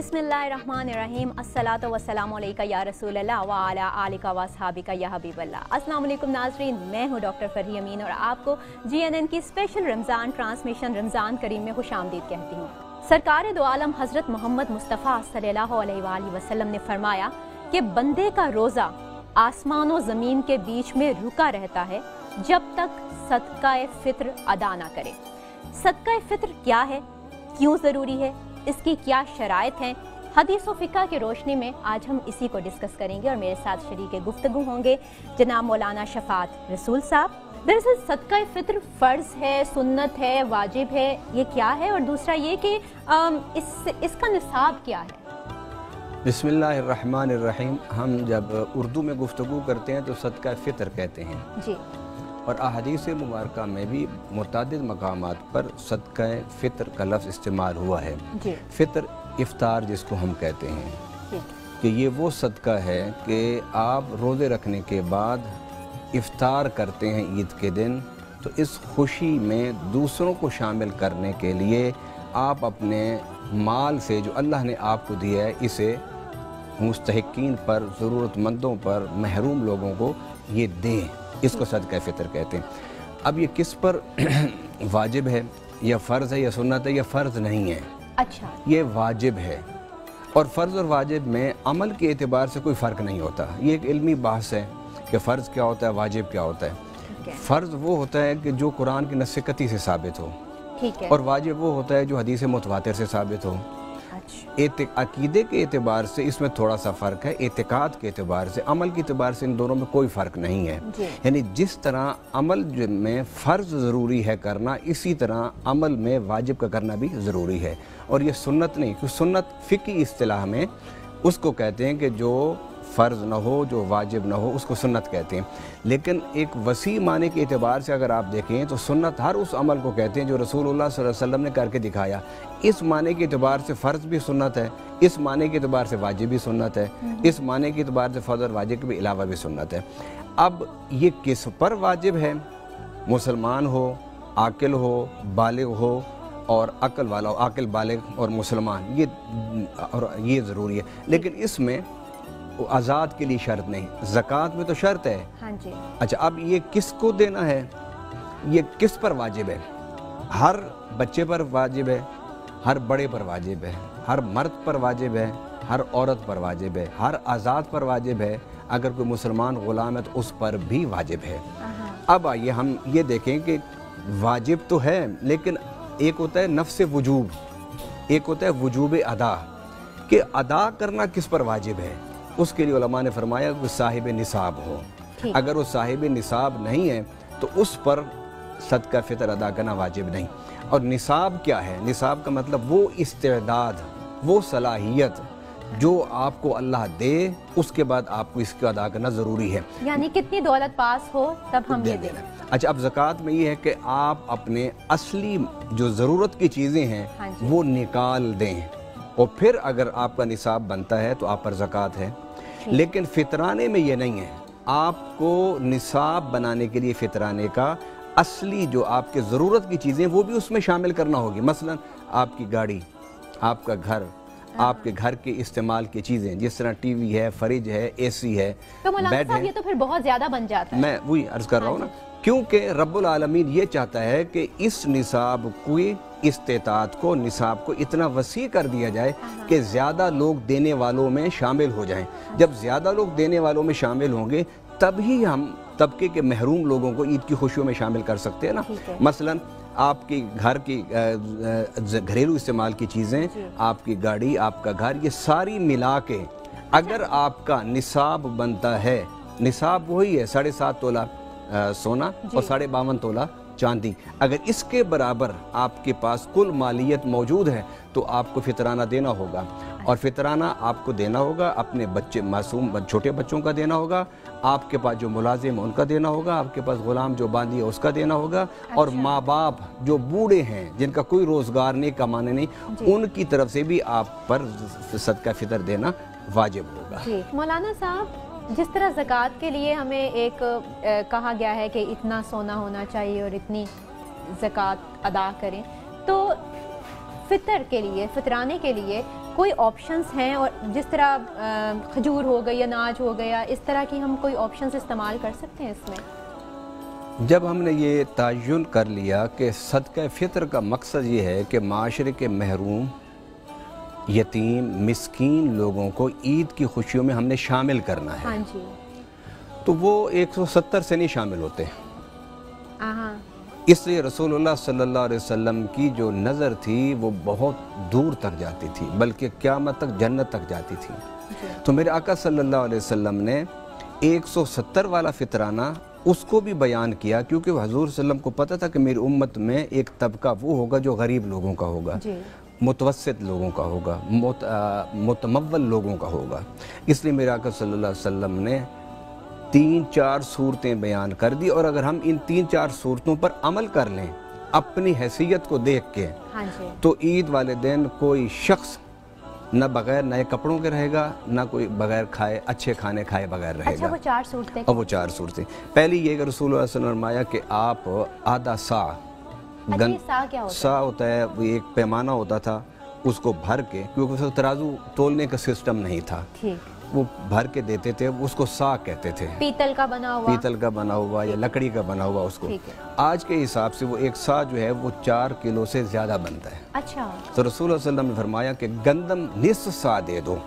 बिस्मिल्लाहिर्रहमानिर्रहीम अस्सलातु वस्सलामु अलैका या रसूल अल्लाह व अला आलिका व अस्हाबिका या हबीब अल्लाह। अस्सलाम वालेकुम नाज़रीन, मैं हूँ डॉक्टर फरही अमीन और आपको GNN की स्पेशल रमज़ान ट्रांसमिशन रमज़ान करीम में खुशामदीद कहती हूँ। सरकार दो आलम हज़रत मोहम्मद मुस्तफ़ा सल्लल्लाहु अलैहि वसल्लम ने फरमाया कि बंदे का रोज़ा आसमान और ज़मीन के बीच में रुका रहता है जब तक सदका फ़ित्र अदा ना करे। सदका फ़ित्र क्या है, क्यों ज़रूरी है, इसकी क्या शराइत हैं, हदीस और फ़िक़्ह की रोशनी में आज हम इसी को डिस्कस करेंगे और मेरे साथ शरीके गुफ्तगू होंगे जनाब मौलाना शफ़ात रसूल साहब। दरअसल सदका फ़ित्र फ़र्ज़ है, सुन्नत है, वाजिब है, ये क्या है, और दूसरा ये कि इसका निसाब क्या है? बिस्मिल्लाहिर्रहमानिर्रहीम। हम जब उर्दू में गुफ्तगू करते हैं तो सदका फ़ित्र कहते हैं जी, और अहादीस मुबारका में भी मुतअद्दिद मकामात पर सदका फ़ित्र का लफ्ज़ इस्तेमाल हुआ है जी। फ़ित्र इफ्तार जिसको हम कहते हैं कि ये वो सदका है कि आप रोज़े रखने के बाद इफ्तार करते हैं ईद के दिन, तो इस खुशी में दूसरों को शामिल करने के लिए आप अपने माल से जो अल्लाह ने आपको दिया है इसे मुस्तहिकीन पर, ज़रूरतमंदों पर, महरूम लोगों को ये दें, इसको सदका फ़ित्र कहते हैं। अब ये किस पर वाजिब है, या फ़र्ज़ है, या सुन्नत है, या फ़र्ज़ नहीं है? अच्छा, ये वाजिब है। और फ़र्ज़ और वाजिब में अमल के एतबार से कोई फ़र्क नहीं होता। ये एक इल्मी बहस है कि फ़र्ज़ क्या होता है, वाजिब क्या होता है। फ़र्ज़ वो होता है कि जो कुरान की नस्स कती से साबित हो, ठीक है, और वाजिब वो होता है जो हदीस मुतवातिर से साबित हो। अकीदे के एतबार से इसमें थोड़ा सा फ़र्क है, एतिकाद के एतबार से, अमल के एतबार से इन दोनों में कोई फ़र्क नहीं है। यानी जिस तरह अमल में फ़र्ज़ ज़रूरी है करना, इसी तरह अमल में वाजिब का करना भी ज़रूरी है। और ये सुन्नत नहीं, क्योंकि सुन्नत फ़िक़्ही इस्तिलाह में उसको कहते हैं कि जो फ़र्ज़ न हो, जो वाजिब न हो, उसको सुन्नत कहते हैं। लेकिन एक वसी माने के एतबार से अगर आप देखें तो सुन्नत हर उस अमल को कहते हैं जो रसूलुल्लाह सल्लल्लाहु अलैहि वसल्लम ने करके दिखाया। इस माने के एतबार से फ़र्ज़ भी सुन्नत है, इस माने के एतबार से वाजिब भी सुन्नत है, इस माने के एतबार से फ़र्ज़ और वाजिब के भी अलावा भी सुन्नत है। अब ये किस पर वाजिब है? मुसलमान हो, आकिल हो, बालिग हो और अक्ल वाला हो, आकिल, बालिग और मुसलमान, ये ज़रूरी है। लेकिन इसमें आज़ाद के लिए शर्त नहीं, ज़कात में तो शर्त है। हाँ जी। अच्छा, अब ये किसको देना है, ये किस पर वाजिब है? हर बच्चे पर वाजिब है, हर बड़े पर वाजिब है, हर मर्द पर वाजिब है, हर औरत पर वाजिब है, हर आज़ाद पर वाजिब है। अगर कोई मुसलमान ग़ुलाम है तो उस पर भी वाजिब है। अब आइए हम ये देखें कि वाजिब तो है, लेकिन एक होता है नफ्स वजूब, एक होता है वजूब अदा, कि अदा करना किस पर वाजिब है। उसके लिए उलमा ने फरमाया कि साहिब निसाब हो। अगर वो साहिब निसाब नहीं है तो उस पर सदका फ़ित्र अदा करना वाजिब नहीं। और निसाब क्या है? निसाब का मतलब वो इस्तेदाद, वो सलाहियत जो आपको अल्लाह दे, उसके बाद आपको इसको अदा करना ज़रूरी है। यानी कितनी दौलत पास हो तब हम ये दें। अच्छा, अब ज़कात में ये है कि आप अपने असली जो ज़रूरत की चीज़ें हैं वो निकाल दें, और फिर अगर आपका निसाब बनता है तो आप पर ज़कात है। लेकिन फ़ितराने में ये नहीं है। आपको निसाब बनाने के लिए फ़ितराने का असली जो आपके ज़रूरत की चीज़ें वो भी उसमें शामिल करना होगी। मसलन आपकी गाड़ी, आपका घर, आपके घर के इस्तेमाल की चीज़ें, जिस तरह टीवी है, फ्रिज है, एसी है, तो बेड है, ये तो फिर बहुत ज़्यादा बन जाता है। मैं वही अर्ज़ कर रहा हूँ ना, क्योंकि रब्बुल आलमीन ये चाहता है कि इस निसाब को, इस्तेतात को, निसाब को इतना वसी कर दिया जाए कि ज़्यादा लोग देने वालों में शामिल हो जाएं। जब ज़्यादा लोग देने वालों में शामिल होंगे तभी हम तबके के महरूम लोगों को ईद की खुशियों में शामिल कर सकते हैं ना। मसलन आपकी घर की घरेलू इस्तेमाल की चीज़ें, आपकी गाड़ी, आपका घर, ये सारी मिला के अगर आपका निसाब बनता है, निसाब वही है 7.5 तोला सोना और 52.5 तोला चांदी, अगर इसके बराबर आपके पास कुल मालियत मौजूद है तो आपको फ़ितराना देना होगा। और फ़ितराना आपको देना होगा अपने बच्चे, मासूम छोटे बच्चों का देना होगा, आपके पास जो मुलाजिम उनका देना होगा, आपके पास ग़ुलाम जो बांदी है उसका देना होगा, और माँ बाप जो बूढ़े हैं जिनका कोई रोज़गार नहीं, कमाने नहीं, उनकी तरफ से भी आप पर सदका फ़ितर देना वाजिब होगा। मौलाना साहब, जिस तरह ज़कात के लिए हमें एक कहा गया है कि इतना सोना होना चाहिए और इतनी ज़कात अदा करें, तो फ़ितर के लिए, फ़ितराने के लिए कोई ऑप्शंस हैं, और जिस तरह खजूर हो गई, अनाज हो गया, इस तरह की हम कोई ऑप्शंस इस्तेमाल कर सकते हैं इसमें? जब हमने ये तयन कर लिया कि सदका फ़ितर का मकसद ये है कि माशरे के महरूम, यतीम, मिस्कीन लोगों को ईद की खुशियों में हमने शामिल करना है। हाँ जी। तो वो 170 से नहीं शामिल होते। हाँ। इसलिए रसूलुल्लाह सल्लल्लाहु अलैहि वसल्लम की जो नज़र थी वो बहुत दूर तक जाती थी, बल्कि क़यामत तक, जन्नत तक जाती थी। तो मेरे आका सल्लल्लाहु अलैहि वसल्लम ने 170 वाला फितराना उसको भी बयान किया, क्योंकि हजूर सल्लम को पता था कि मेरी उम्मत में एक तबका वो होगा जो गरीब लोगों का होगा, मुतवस्सित लोगों का होगा, मुतमव्वल लोगों का होगा। इसलिए मेरे आका सल्लल्लाहु अलैहि वसल्लम ने 3-4 सूरतें बयान कर दी, और अगर हम इन 3-4 सूरतों पर अमल कर लें अपनी हैसियत को देख के, हाँ जी, तो ईद वाले दिन कोई शख्स न बगैर नए कपड़ों के रहेगा, न कोई बगैर खाए अच्छे खाने खाए बगैर रहेगा। अच्छा, वो 4 सूरतें। और वो 4 सूरतें, पहली ये कि रसूलुल्लाह सल्लल्लाहु अलैहि वसल्लम ने फरमाया कि आप आधा सा, सा क्या होता है? सा होता है वो एक पैमाना होता था, उसको भर के, क्योंकि उस वक्त तराजू तोलने का सिस्टम नहीं था, ठीक, वो भर के देते थे, उसको सा कहते थे। पीतल का बना हुआ या लकड़ी का बना हुआ उसको। आज के हिसाब से वो एक सा जो है वो 4 किलो से ज़्यादा बनता है। अच्छा। तो रसूलुल्लाह सल्लल्लाहु अलैहि वसल्लम ने फरमाया कि गंदम निस्फ सा दे दो।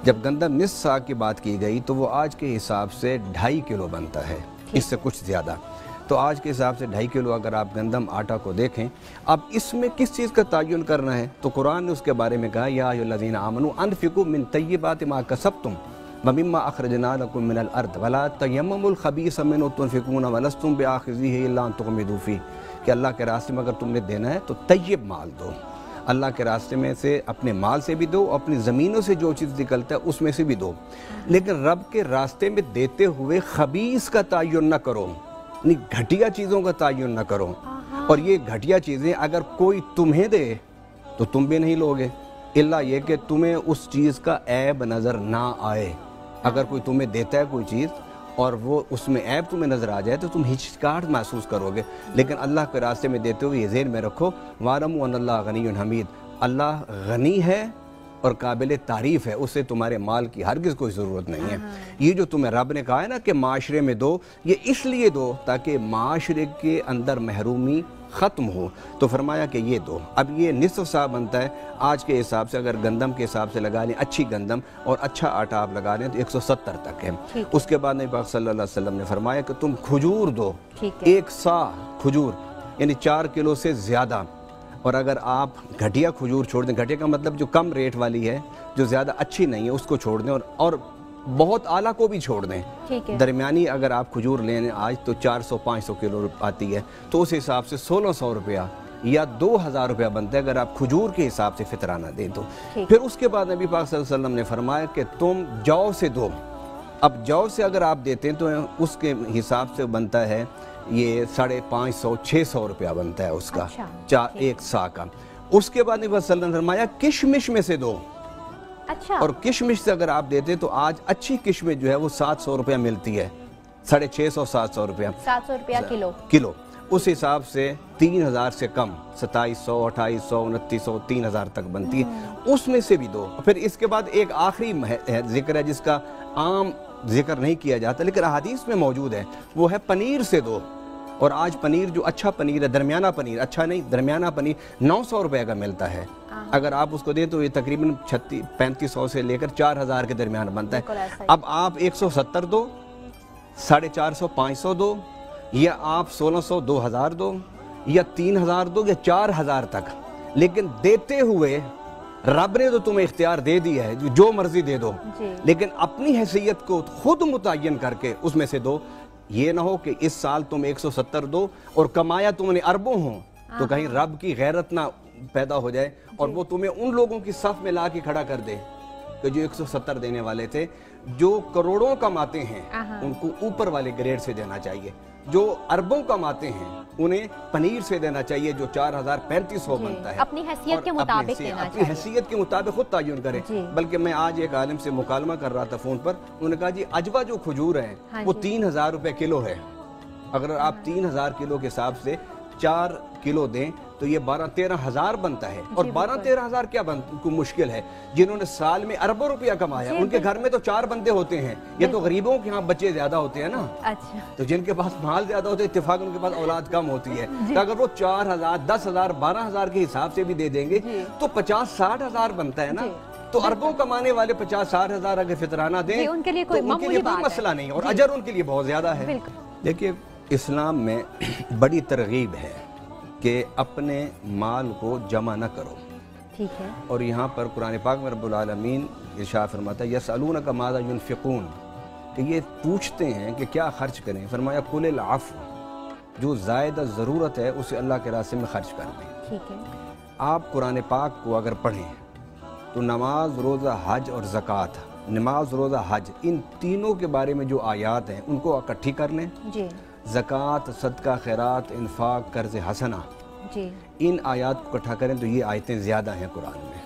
जब गंदम निस्फ सा की बात की गई तो वो आज के हिसाब से 2.5 किलो बनता है, इससे कुछ ज़्यादा। तो आज के हिसाब से 2.5 किलो अगर आप गंदम आटा को देखें, अब इसमें किस चीज़ का तयन करना है, तो कुरान ने उसके बारे में कहा, या अय्युहल्लज़ीना आमनू अनफ़िक़ू मिन तय्यिबाति मा कसब्तुम व मिम्मा अख़रजना लकुम मिनल अर्द वला तयम्ममुल ख़बीसा मिन्हु तुनफ़िक़ूना वलस्तुम बिआख़िज़िही इल्ला अन तुग़मिदू फ़ीह, कि अल्लाह के रास्ते में अगर तुमने देना है तो तय्यब माल दो, अल्लाह के रास्ते में से अपने माल से भी दो, अपनी ज़मीनों से जो चीज़ निकलता है उसमें से भी दो, लेकिन रब के रास्ते में देते हुए ख़बीस का तयन न करो, नहीं घटिया चीज़ों का तयन न करो। और ये घटिया चीज़ें अगर कोई तुम्हें दे तो तुम भी नहीं लोगे, इल्ला ये कि तुम्हें उस चीज़ का ऐब नज़र ना आए। अगर कोई तुम्हें देता है कोई चीज़ और वो उसमें ऐब तुम्हें नज़र आ जाए तो तुम हिचकिचाहट महसूस करोगे, लेकिन अल्लाह के रास्ते में देते हुए ये ज़हन में रखो, वालमू अन्नल्लाह गनियुन हमीद, अल्लाह गनी है और काबिल तारीफ़ है, उससे तुम्हारे माल की हरगिज़ कोई ज़रूरत नहीं है। ये जो तुम्हें रब ने कहा है ना कि माशरे में दो, ये इसलिए दो ताकि माशरे के अंदर महरूमी ख़त्म हो, तो फरमाया कि ये दो। अब ये निस्फ़ सा बनता है आज के हिसाब से, अगर गंदम के हिसाब से लगा लें, अच्छी गंदम और अच्छा आटा आप लगा लें तो 170 तक है। उसके बाद नबी पाक सल्लल्लाहु अलैहि वसल्लम ने फरमाया कि तुम खजूर दो, 1 सा खजूर यानी 4 किलो से ज़्यादा। और अगर आप घटिया खजूर छोड़ दें, घटिया का मतलब जो कम रेट वाली है, जो ज़्यादा अच्छी नहीं है, उसको छोड़ दें, और बहुत आला को भी छोड़ दें। दरमियानी अगर आप खजूर लें आज तो 400-500 किलो आती है, तो उस हिसाब से 1600 रुपया या 2000 रुपया बनता है अगर आप खजूर के हिसाब से फितराना दें तो। फिर उसके बाद नबी पाक सल्लल्लाहु अलैहि वसल्लम ने फरमाया कि तुम जौ से दो। अब जौ से अगर आप देते हैं तो उसके हिसाब से बनता है ये 550-600 रुपया बनता है उसका। अच्छा, 1 सा का। उसके बाद नबी सल्लल्लाहु अलैहि वसल्लम ने फरमाया किशमिश में से दो। अच्छा। और किशमिश से अगर आप देते तो आज अच्छी किशमिश जो है वो 700 रुपया मिलती है, 650-700 रुपया, 700 रुपया किलो। उस हिसाब से 3000 से कम 2700, 2800, 2900, 3000 तक बनती है, उसमें से भी दो। फिर इसके बाद एक आखिरी जिक्र है जिसका आम जिक्र नहीं किया जाता लेकिन हदीस में मौजूद है, वो है पनीर से दो। और आज पनीर जो अच्छा पनीर है, दरमियाना पनीर, अच्छा नहीं दरमियाना पनीर 900 रुपये का मिलता है। अगर आप उसको दें तो ये तकरीबन 3500 से लेकर 4000 के दरमियान बनता है। अब आप 170 दो, 450-500 दो, या आप 1600, 2000 दो, या 3000 दो, या 4000 तक, लेकिन देते हुए रब ने तो तुम्हें इख्तियार दे दिया है, जो मर्जी दे दो, लेकिन अपनी हैसियत को खुद मुतय्यन करके उसमें से दो। ये ना हो कि इस साल तुम 170 दो और कमाया तुमने अरबों हो, तो कहीं रब की गैरत ना पैदा हो जाए और वो तुम्हें उन लोगों की सफ में ला के खड़ा कर दे कि जो 170 देने वाले थे। जो करोड़ों कमाते हैं उनको ऊपर वाले ग्रेड से देना चाहिए, जो अरबों कमाते हैं उन्हें पनीर से देना चाहिए जो 4000-3500 बनता है। अपनी हैसियत के मुताबिक अपनी हैसियत के मुताबिक खुद तयन करें। बल्कि मैं आज एक आलिम से मुकालमा कर रहा था फोन पर, उन्होंने कहा जी अजवा जो खजूर है वो 3000 रुपये किलो है। अगर आप 3000 किलो के हिसाब से 4 किलो दें तो ये 12-13 हज़ार बनता है। और 12-13 हज़ार क्या कोई मुश्किल है? जिन्होंने साल में अरबों रुपया कमाया, उनके घर में तो 4 बंदे होते हैं। ये तो गरीबों के यहाँ बच्चे ज्यादा होते हैं ना। अच्छा। तो जिनके पास माल ज्यादा होते हैं, इत्तेफाक उनके पास औलाद कम होती है। तो अगर वो 4,000, 10,000, 12,000 के हिसाब से भी दे देंगे तो 50-60 हज़ार बनता है ना। तो अरबों कमाने वाले 50-60 हज़ार अगर फितराना दें उनके लिए कोई मसला नहीं, और अजर उनके लिए बहुत ज्यादा है। देखिए, इस्लाम में बड़ी तरगीब है कि अपने माल को जमा न करो, ठीक है। और यहाँ पर कुरान पाक में रब्बुल आलमीन इरशाद फरमाता है यसअलूनका माज़ा युनफ़िक़ून, कि ये पूछते हैं कि क्या खर्च करें। फरमाया कुलिल अफ़्व, जो ज़ायदा ज़रूरत है उसे अल्लाह के रास्ते में खर्च कर दें। ठीक है। आप कुरान पाक को अगर पढ़ें तो नमाज, रोज़ा, हज और ज़कात, नमाज, रोज़ा, हज, इन तीनों के बारे में जो आयात हैं उनको इकट्ठी कर लें जी। ज़कात, सदका, खैरात, इन्फाक, कर्ज़ हसना जी, इन आयात को इकट्ठा करें तो ये आयतें ज़्यादा हैं कुरान में।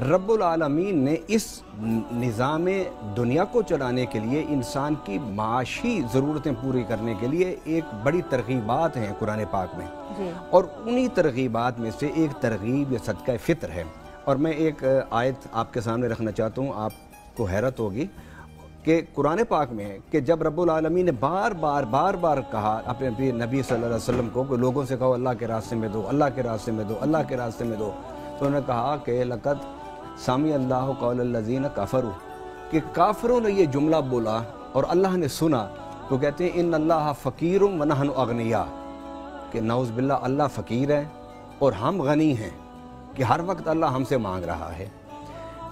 रब्बुल आलमीन ने इस निज़ाम दुनिया को चलाने के लिए, इंसान की माशी ज़रूरतें पूरी करने के लिए एक बड़ी तरगीबात हैं कुरान पाक में जी। और उन्हीं तरगीबात में से एक तरगीब सदका फ़ितर है। और मैं एक आयत आपके सामने रखना चाहता हूँ, आपको हैरत होगी कि कुरान पाक में है कि जब रब्बुल आलमीन ने बार बार कहा अपने नबी सल्लल्लाहु अलैहि वसल्लम को कि लोगों से कहो अल्लाह के रास्ते में दो, अल्लाह के रास्ते में दो, अल्लाह के रास्ते में दो, तो उन्होंने कहा कि लक़द सामी अल्लाहु क़ौलल लज़ीना कफ़रू, कि काफिरों ने ये जुमला बोला और अल्लाह ने सुना। तो कहते हैं इन्नल्लाह फ़क़ीरुम व नहनु अग़निया, कि नऊज़ बिल्लाह अल्लाह फ़कीर है और हम गनी हैं, कि हर वक्त अल्लाह हमसे मांग रहा है।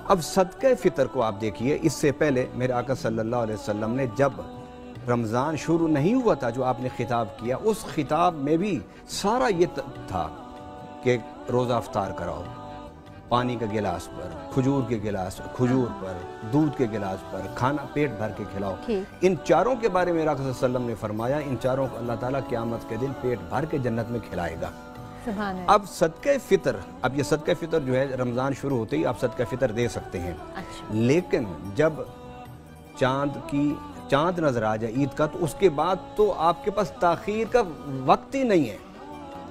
अब सदक़े फ़ितर को आप देखिए, इससे पहले मेरे आका सल्लल्लाहु अलैहि वसल्लम ने जब रमज़ान शुरू नहीं हुआ था, जो आपने खिताब किया, उस खिताब में भी सारा ये था कि रोज़ा अफ्तार कराओ, पानी का गिलास पर, खजूर के गिलास, खजूर पर, दूध के गिलास पर, खाना पेट भर के खिलाओ। इन चारों के बारे में मेरे आका सल्लल्लाहु अलैहि वसल्लम ने फरमाया, इन चारों को अल्लाह ताला क़यामत के दिन पेट भर के जन्नत में खिलाएगा। अब सदक़े फ़ितर, अब ये सदक़े फ़ितर जो है रमज़ान शुरू होते ही आप सदक़े फ़ितर दे सकते हैं। अच्छा। लेकिन जब चाँद नज़र आ जाए ईद का, तो उसके बाद तो आपके पास ताख़ीर का वक्त ही नहीं है।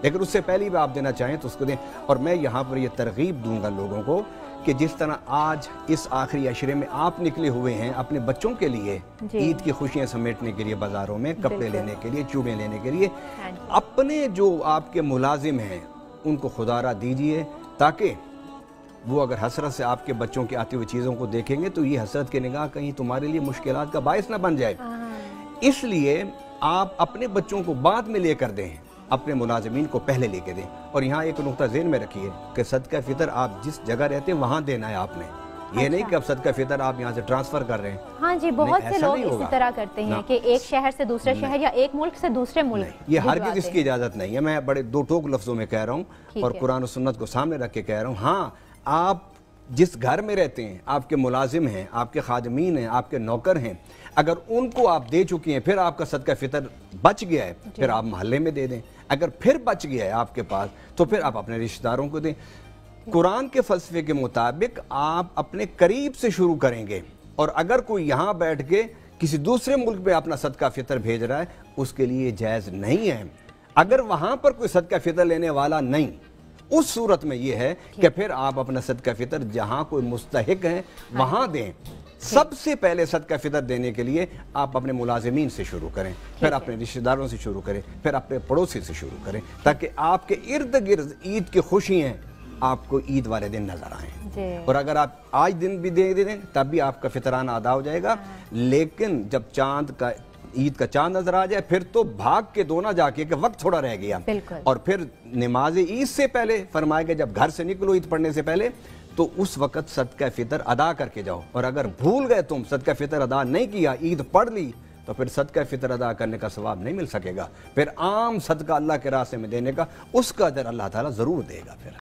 लेकिन उससे पहले भी आप देना चाहें तो उसको दें। और मैं यहाँ पर ये तरगीब दूंगा लोगों को कि जिस तरह आज इस आखिरी अशरे में आप निकले हुए हैं अपने बच्चों के लिए ईद की खुशियाँ समेटने के लिए, बाज़ारों में कपड़े लेने के लिए, चूड़े लेने के लिए, अपने जो आपके मुलाजिम हैं उनको खुदारा दीजिए, ताकि वो अगर हसरत से आपके बच्चों की आती हुई चीज़ों को देखेंगे तो ये हसरत की निगाह कहीं तुम्हारे लिए मुश्किलात का बायस ना बन जाए। इसलिए आप अपने बच्चों को बाद में लेकर दें, अपने मुलाजिमीन को पहले लेके दें। और यहाँ एक नुक्ता ज़हन में रखिए कि सदका फ़ितर आप जिस जगह रहते हैं वहाँ देना है आपने। ये अच्छा। नहीं कि अब सदका फ़ितर आप यहाँ से ट्रांसफ़र कर रहे हैं। हाँ जी, बहुत से लोग इसी तरह करते हैं कि एक शहर से दूसरे शहर या एक मुल्क से दूसरे मुल्क, ये हरगिज़ इसकी इजाज़त नहीं है। मैं बड़े दो टोक लफ्ज़ों में कह रहा हूँ और कुरान और सुन्नत को सामने रख के कह रहा हूँ। हाँ, आप जिस घर में रहते हैं, आपके मुलाजिम हैं, आपके खादमीन हैं, आपके नौकर हैं, अगर उनको आप दे चुकी हैं, फिर आपका सदका फ़ितर बच गया है, फिर आप मोहल्ले में दे दें। अगर फिर बच गया है आपके पास तो फिर आप अपने रिश्तेदारों को दें। कुरान के फ़लसफ़े के मुताबिक आप अपने करीब से शुरू करेंगे, और अगर कोई यहाँ बैठ के किसी दूसरे मुल्क में अपना सदका फ़ितर भेज रहा है, उसके लिए जायज़ नहीं है। अगर वहाँ पर कोई सदका फ़ितर लेने वाला नहीं, उस सूरत में ये है कि फिर आप अपना सदका फ़ितर जहाँ कोई मुस्तहिक है वहाँ दें। सबसे पहले सदका फ़ितर देने के लिए आप अपने मुलाजिमीन से शुरू करें, फिर अपने रिश्तेदारों से शुरू करें, फिर अपने पड़ोसी से शुरू करें, ताकि आपके इर्द गिर्द ईद की खुशियाँ आपको ईद वाले दिन नजर आएं। और अगर आप आज दिन भी दे दें तब भी आपका फितराना अदा हो जाएगा। लेकिन जब ईद का चांद नजर आ जाए फिर तो भाग के दो ना जाके कि वक्त थोड़ा रह गया, और फिर नमाज ईद से पहले फरमाया गया जब घर से निकलो ईद पढ़ने से पहले तो उस वक्त सदका फ़ितर अदा करके जाओ। और अगर भूल गए तुम, सदका फ़ितर अदा नहीं किया, ईद पढ़ ली, तो फिर सदका फ़ितर अदा करने का सवाब नहीं मिल सकेगा। फिर आम सदका अल्लाह के रास्ते में देने का उसका अजर अल्लाह ताला ज़रूर देगा। फिर